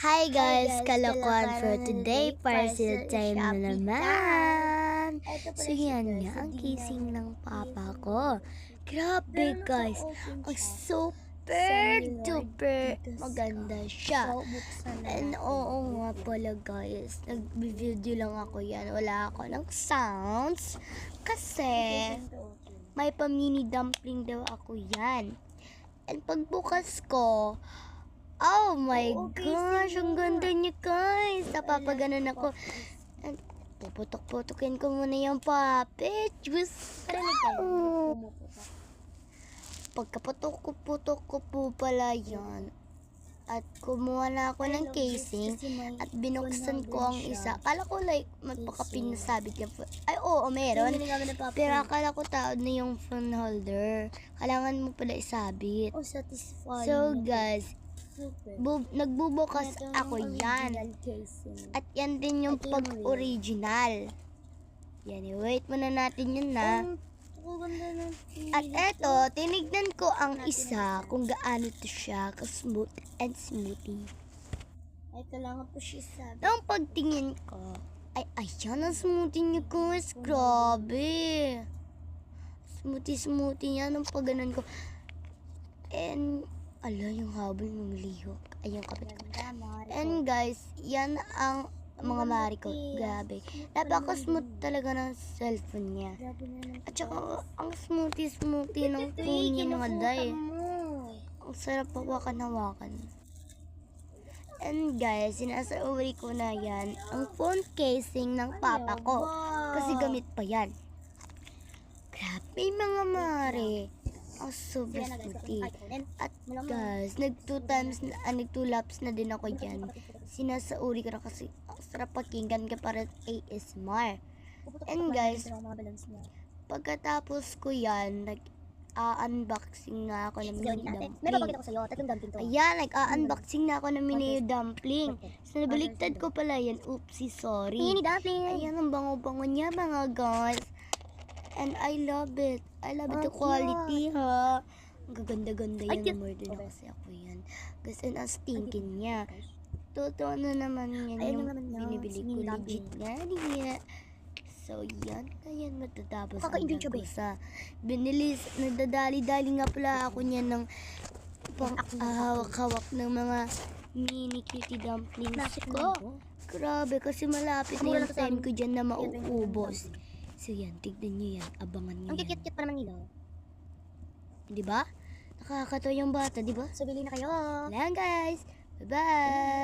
Hi guys, kalokohan for today, parcel time na naman. So yan nga, ang kissing ng papa ko. Grabe guys, ang super duper maganda siya. And oo nga pala guys, nag-video lang ako yan. Wala ako ng sounds kasi may pamini dumpling daw ako yan. And pagbukas ko, oh my gosh, ang ganda niya guys. Napapaganon ako. And puputok-putokin ko muna yung puppet. Diyos ko. Pagkaputok-putok ko po pala yan. At kumuha na ako ng casing at binuksan ko ang isa. Akala ko like magpakapinasabit yung phone. Ay oo, meron. Pero akala ko taod na yung phone holder. Kailangan mo pala isabit. So guys, nagbubukas ako yan. At yan din yung pag-original. Yan, wait muna natin yun na. At eto, tinignan ko ang isa kung gaano to siya ka-smooth and smoothie. Ay, kailangan po siya sabi. Nung pagtingin ko, ay ayan ang smoothie niya guys. Grabe. Smoothie yan. Nung pagganon ko. And ala, yung habol ng lihok. Ayun, kapit ko. And guys, yan ang mga mari ko. Grabe. Napaka-smooth talaga ng cellphone niya. At saka, ang smoothie ng phone niya mga day. Ang sarap hawakan. And guys, sinasauri ko na yan, ang phone casing ng papa ko. Kasi gamit pa yan. Grabe mga mare. Ang super smoothie. At guys, nag-2 laps na din ako dyan. Sinasauri ko na kasi ang sarap pakinggan ka para ASMR. And guys, pagkatapos ko yan, nag-unboxing na ako ng mini dumpling. Ayan, nag-unboxing na ako ng mini dumpling. So, nabaliktad ko pala yan. Oopsie, sorry. Mini dumpling. Ayan, ang bango-bango niya mga guys. And I love it. I love it, the quality, ha. Ang gaganda-ganda yan. Murder na kasi ako yan. Guys, and ang stinking niya. Totoo na naman yan yung binibili ko. Legit nga niya. So, yan. Ayan, matatapos ko sa binilis. Nagdadali-dali nga pala ako niyan ng hawak-hawak ng mga mini cutie dumplings ko. Grabe, kasi malapit na yung time ko dyan na mauubos. So yan, tignan nyo yan. Abangan nyo yan. Ang kikit-kit pa naman nila. Diba? Nakakatawa yung bata, diba? So, bili na kayo. Lang guys. Bye-bye.